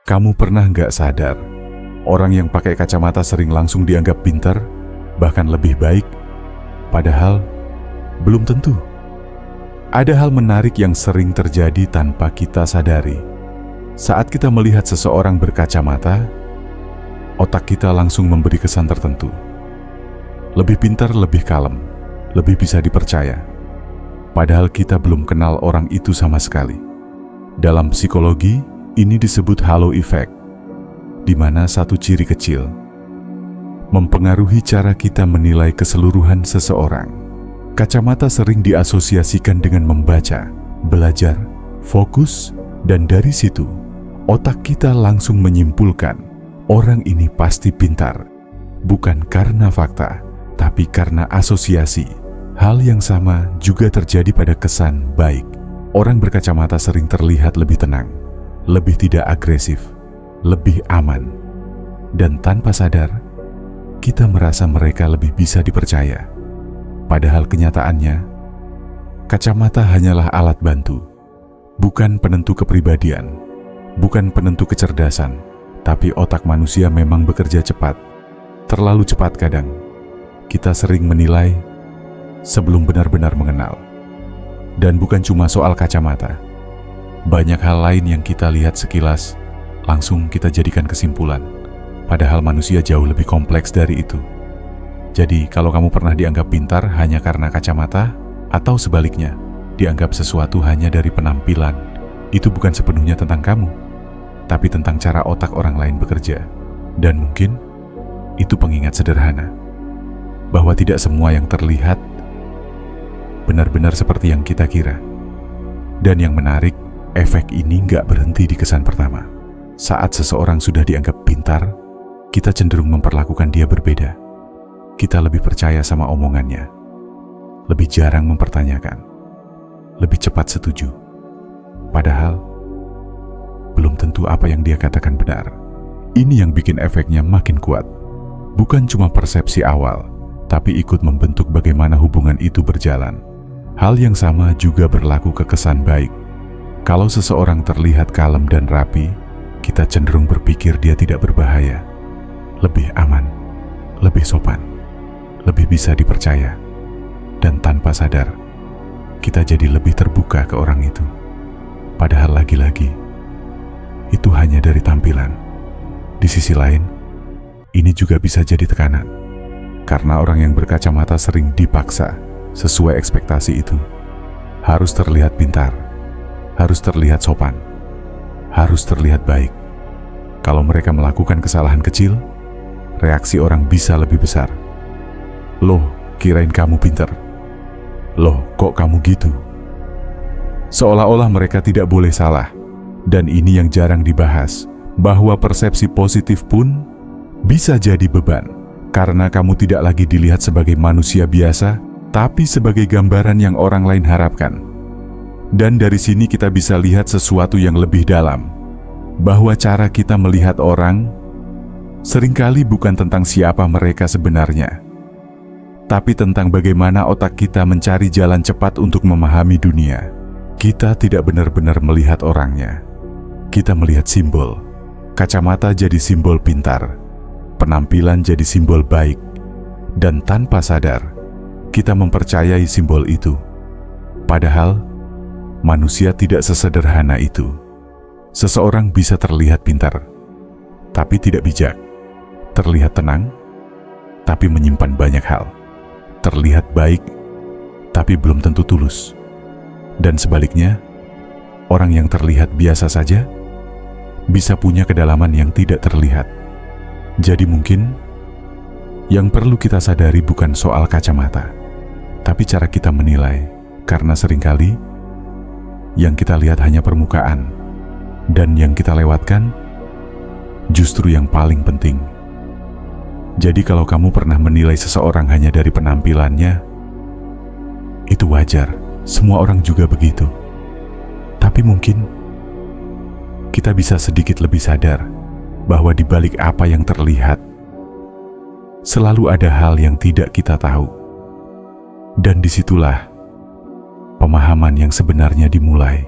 Kamu pernah nggak sadar, orang yang pakai kacamata sering langsung dianggap pintar, bahkan lebih baik, padahal belum tentu. Ada hal menarik yang sering terjadi tanpa kita sadari. Saat kita melihat seseorang berkacamata, otak kita langsung memberi kesan tertentu. Lebih pintar, lebih kalem, lebih bisa dipercaya. Padahal kita belum kenal orang itu sama sekali. Dalam psikologi, ini disebut halo effect, di mana satu ciri kecil mempengaruhi cara kita menilai keseluruhan seseorang. Kacamata sering diasosiasikan dengan membaca, belajar, fokus, dan dari situ, otak kita langsung menyimpulkan, orang ini pasti pintar. Bukan karena fakta, tapi karena asosiasi. Hal yang sama juga terjadi pada kesan baik. Orang berkacamata sering terlihat lebih tenang, lebih tidak agresif, lebih aman. Dan tanpa sadar, kita merasa mereka lebih bisa dipercaya. Padahal kenyataannya, kacamata hanyalah alat bantu, bukan penentu kepribadian, bukan penentu kecerdasan, tapi otak manusia memang bekerja cepat, terlalu cepat kadang. Kita sering menilai sebelum benar-benar mengenal. Dan bukan cuma soal kacamata. Banyak hal lain yang kita lihat sekilas, langsung kita jadikan kesimpulan. Padahal manusia jauh lebih kompleks dari itu. Jadi, kalau kamu pernah dianggap pintar hanya karena kacamata, atau sebaliknya, dianggap sesuatu hanya dari penampilan, itu bukan sepenuhnya tentang kamu, tapi tentang cara otak orang lain bekerja. Dan mungkin, itu pengingat sederhana, bahwa tidak semua yang terlihat benar-benar seperti yang kita kira. Dan yang menarik, efek ini nggak berhenti di kesan pertama. Saat seseorang sudah dianggap pintar, kita cenderung memperlakukan dia berbeda. Kita lebih percaya sama omongannya, lebih jarang mempertanyakan, lebih cepat setuju. Padahal, belum tentu apa yang dia katakan benar. Ini yang bikin efeknya makin kuat. Bukan cuma persepsi awal, tapi ikut membentuk bagaimana hubungan itu berjalan. Hal yang sama juga berlaku ke kesan baik. Kalau seseorang terlihat kalem dan rapi, kita cenderung berpikir dia tidak berbahaya, lebih aman, lebih sopan, lebih bisa dipercaya. Dan tanpa sadar, kita jadi lebih terbuka ke orang itu. Padahal lagi-lagi, itu hanya dari tampilan. Di sisi lain, ini juga bisa jadi tekanan. Karena orang yang berkacamata sering dipaksa sesuai ekspektasi itu. Harus terlihat pintar, harus terlihat sopan, harus terlihat baik. Kalau mereka melakukan kesalahan kecil, reaksi orang bisa lebih besar. Loh, kirain kamu pintar. Loh, kok kamu gitu? Seolah-olah mereka tidak boleh salah. Dan ini yang jarang dibahas, bahwa persepsi positif pun bisa jadi beban. Karena kamu tidak lagi dilihat sebagai manusia biasa, tapi sebagai gambaran yang orang lain harapkan. Dan dari sini kita bisa lihat sesuatu yang lebih dalam, bahwa cara kita melihat orang seringkali bukan tentang siapa mereka sebenarnya, tapi tentang bagaimana otak kita mencari jalan cepat untuk memahami dunia. Kita tidak benar-benar melihat orangnya. Kita melihat simbol. Kacamata jadi simbol pintar, penampilan jadi simbol baik, dan tanpa sadar, kita mempercayai simbol itu. Padahal, manusia tidak sesederhana itu. Seseorang bisa terlihat pintar, tapi tidak bijak. Terlihat tenang, tapi menyimpan banyak hal. Terlihat baik, tapi belum tentu tulus. Dan sebaliknya, orang yang terlihat biasa saja, bisa punya kedalaman yang tidak terlihat. Jadi mungkin, yang perlu kita sadari bukan soal kacamata, tapi cara kita menilai, karena seringkali yang kita lihat hanya permukaan, dan yang kita lewatkan justru yang paling penting. Jadi kalau kamu pernah menilai seseorang hanya dari penampilannya, itu wajar, semua orang juga begitu. Tapi mungkin kita bisa sedikit lebih sadar bahwa di balik apa yang terlihat, selalu ada hal yang tidak kita tahu. Dan disitulah pemahaman yang sebenarnya dimulai.